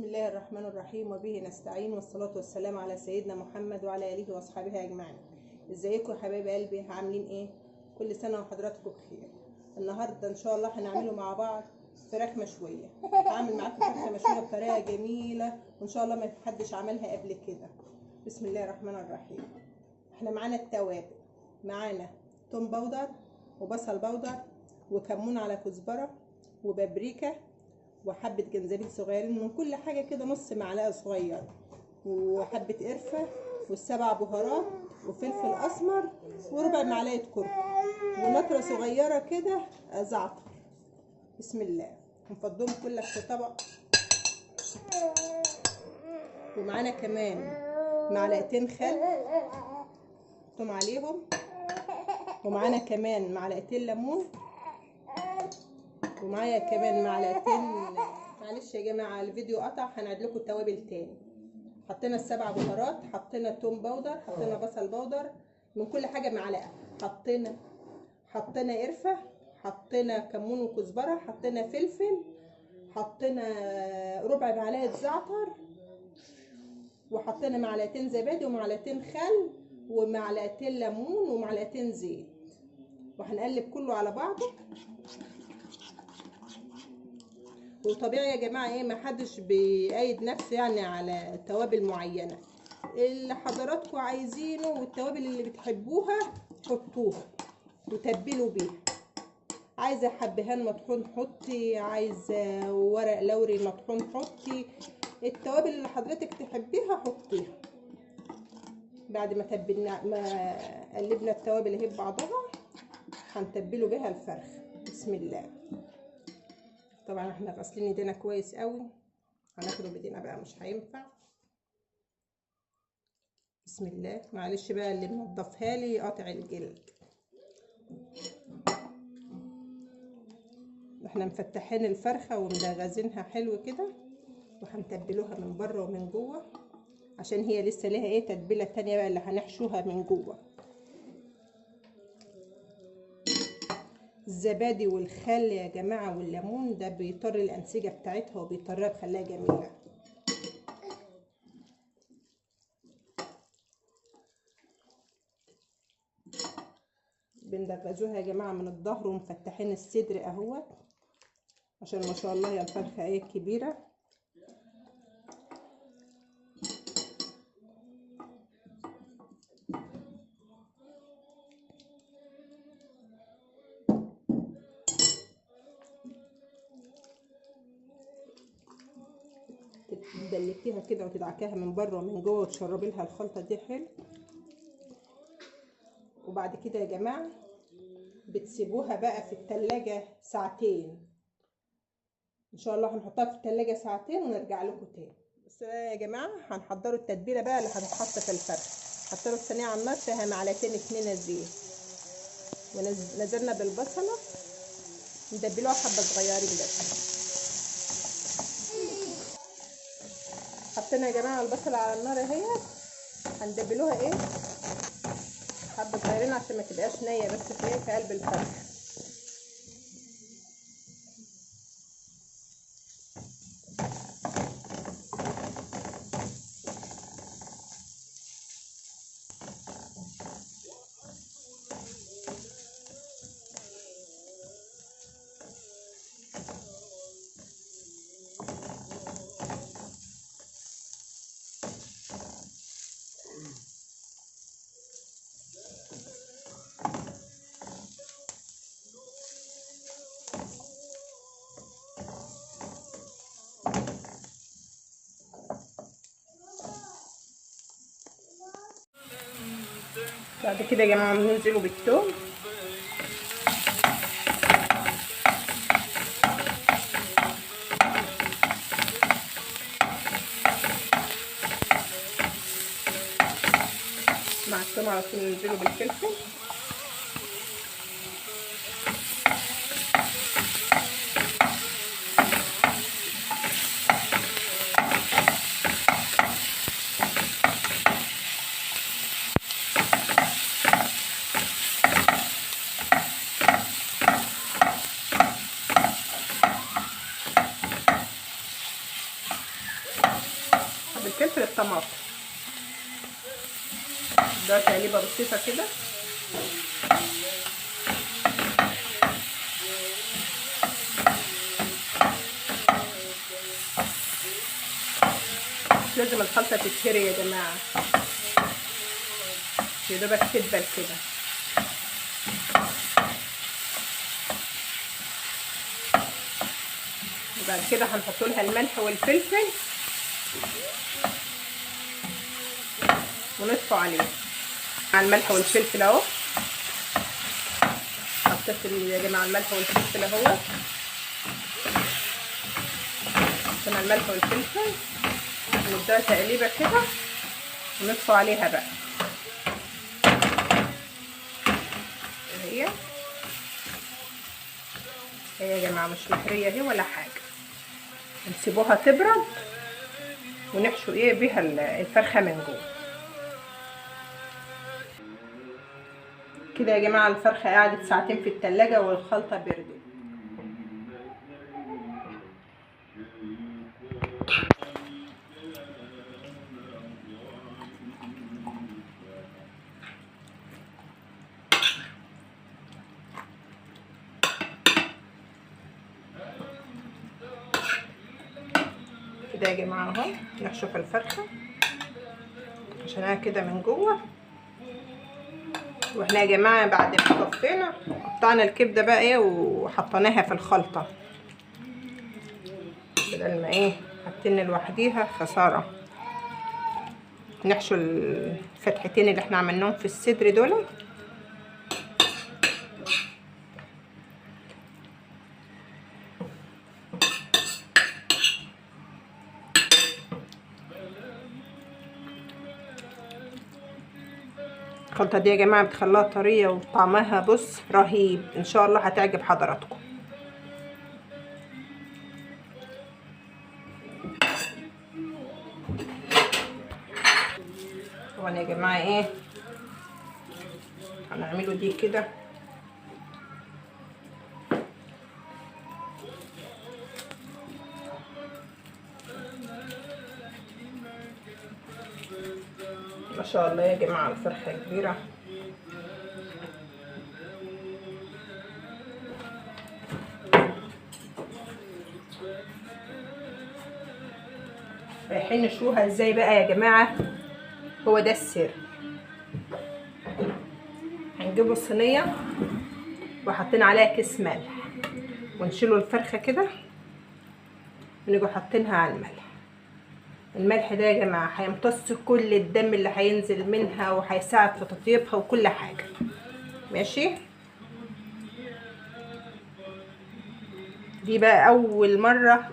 بسم الله الرحمن الرحيم وبه نستعين والصلاة والسلام على سيدنا محمد وعلى آله وأصحابه أجمعين. ازيكم يا حبايب قلبي، عاملين ايه؟ كل سنة وحضراتكم بخير. النهاردة ان شاء الله هنعمله مع بعض فراخ مشوية. هعمل معاكم فرخة مشوية بطريقة جميلة وان شاء الله ما حدش عملها قبل كده. بسم الله الرحمن الرحيم. احنا معانا التوابل، معانا توم باودر وبصل باودر وكمون على كزبرة وبابريكا وحبة جنزبيل صغيرين، من كل حاجة كده نص معلقة صغيرة، وحبة قرفة والسبع بهارات وفلفل أسمر وربع معلقة كركم ونطرة صغيرة كده زعتر. بسم الله. هنفضهم كلك في طبق. ومعانا كمان معلقتين خل حطهم عليهم، ومعانا كمان معلقتين ليمون، ومعايا كمان معلقتين، معلش يا جماعه الفيديو قطع، هنعيد لكم التوابل تاني. حطينا السبع بهارات، حطينا توم باودر، حطينا بصل باودر، من كل حاجه معلقه. حطينا قرفه، حطينا كمون وكزبره، حطينا فلفل، حطينا ربع معلقه زعتر، وحطينا معلقتين زبادي ومعلقتين خل ومعلقتين ليمون ومعلقتين زيت، وهنقلب كله على بعضه. وطبيعي يا جماعه ايه، ما حدش بيقيد نفسه يعني على توابل معينه، اللي حضراتكم عايزينه والتوابل اللي بتحبوها حطوها وتبلوا بيها. عايزه حبهان مطحون حطي، عايزه ورق لوري مطحون حطي، التوابل اللي حضرتك تحبيها حطيها. بعد ما قلبنا التوابل اهي ببعضها هنتبلوا بيها الفرخ. بسم الله. طبعا احنا غاسلين ايدينا كويس قوي، هناخده بايدينا بقى مش هينفع. بسم الله. معلش بقى اللي منضفها لي قاطع الجلد. احنا مفتحين الفرخه ومدغزينها حلو كده، وهنتبلوها من بره ومن جوه عشان هي لسه ليها ايه تتبيله تانية بقى اللي هنحشوها من جوه. الزبادي والخل يا جماعه والليمون ده بيطر الانسجه بتاعتها وبيطرها بخليها جميله. بندغزوها يا جماعه من الظهر ومفتحين الصدر اهوت عشان ما شاء الله هي الفرخه ايه كبيره. تدلكيها كده وتدعكيها من بره ومن جوه وتشربي لها الخلطه دي حلو. وبعد كده يا جماعه بتسيبوها بقى في التلاجة ساعتين ان شاء الله. هنحطها في التلاجة ساعتين ونرجع لكم تاني. بس يا جماعه هنحضروا التتبيله بقى اللي هتتحط في الفرخ. حطينا الصينيه على النار فيها معلقتين 2 زيت، ونزلنا بالبصله ندبلوها حبه صغيرين بس. حطينا يا جماعه البصله على النار اهي، هندبلوها ايه حبه صغيرين عشان ما تبقاش نيه بس في قلب الفرخ. بعد كده يا جماعه بننزلوا بالثوم، مع الثوم على طول ننزلوا بالفلفل. الفلفل الطماطم. ده تقليبه بسيطه كده. لازم الخلطه تتهري يا جماعه، يا دوبك تدبل كده. وبعد كده هنحط لها الملح والفلفل ونطفي عليه مع الملح والفلفل اهو. حطيت يا جماعه الملح والفلفل اهو. حطينا الملح والفلفل نديها تقليبه كده ونطفي عليها بقى. هي يا جماعه مش مهريه اهي ولا حاجه. نسيبوها تبرد ونحشو بيها الفرخه من جوه كده يا جماعه. الفرخه قعدت ساعتين في التلاجة والخلطه بردت. كده يا جماعه اهو نحشو في الفرخه عشانها كده من جوه. واحنا يا جماعه بعد ما طفينا قطعنا الكبده بقى وحطيناها في الخلطه، بدل ما حاطين لوحديها خساره. نحشو الفتحتين اللي احنا عملناهم في الصدر دول. الخلطه دي يا جماعه بتخليها طريه وطعمها بص رهيب، ان شاء الله هتعجب حضراتكم. طبعا يا جماعه هنعمله دي كده. ما شاء الله يا جماعه الفرخه كبيره. رايحين نشوها ازاي بقى يا جماعه. هو ده السر. هنجيبوا الصينيه وحاطين عليها كيس ملح ونشيلوا الفرخه كده ونيجوا حاطينها على الملح. الملح ده يا جماعه هيمتص كل الدم اللي هينزل منها وهيساعد في تطيبها وكل حاجه. ماشي. دي بقى اول مره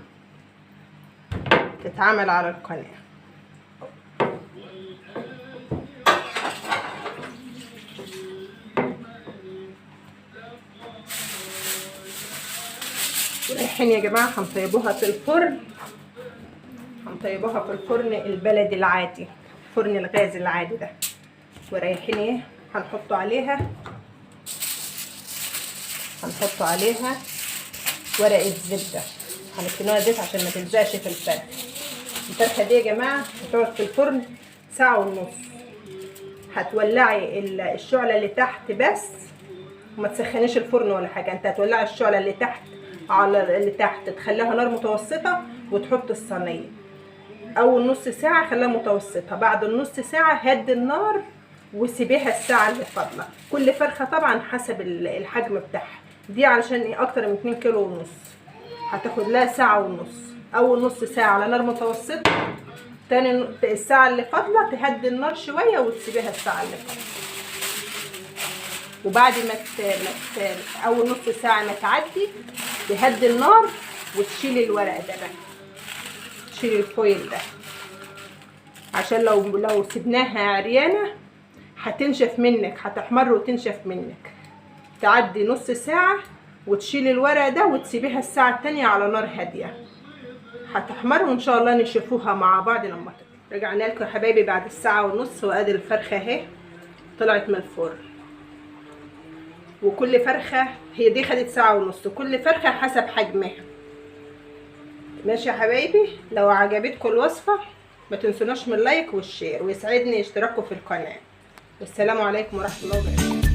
تتعمل على القناه. رايحين يا جماعه هنطيبوها في الفرن. هنطيبوها في الفرن البلدي العادي، فرن الغاز العادي ده. ورايحين هنحط عليها ورقه زبده. هنكتنوها زيت عشان ما تلزقش في الفرخه. الفرخه دي يا جماعه هتقعد في الفرن ساعه ونص. هتولعي الشعله اللي تحت بس وما تسخنيش الفرن ولا حاجه. انت هتولعي الشعله اللي تحت على اللي تحت، تخليها نار متوسطه وتحط الصينيه. اول نص ساعه خليها متوسطه، بعد النص ساعه هدي النار وسيبيها الساعه اللي فاضله. كل فرخه طبعا حسب الحجم بتاعها. دي علشان اكتر من 2 كيلو ونص هتاخد لها ساعه ونص. اول نص ساعه على نار متوسطه، تاني الساعه اللي فاضله تهدي النار شويه وتسيبيها الساعه اللي فاضله. وبعد ما اول نص ساعه ما تعدي تهدي النار وتشيلي الورق ده بقى، تشيلي الفويل ده، عشان لو سيبناها عريانه هتنشف منك، هتحمر وتنشف منك. تعدي نص ساعه وتشيلي الورق ده وتسيبيها الساعه التانية على نار هاديه، هتحمر وان شاء الله نشوفوها مع بعض لما تطلع. رجعنا لكم يا حبايبي بعد الساعه ونص، وادي الفرخه اهي طلعت من الفرن. وكل فرخه هي دي خدت ساعه ونص، كل فرخه حسب حجمها. ماشي يا حبايبي. لو عجبتكم الوصفه ما تنسوناش من اللايك والشير، ويسعدني اشتراككم في القناه. والسلام عليكم ورحمه الله وبركاته.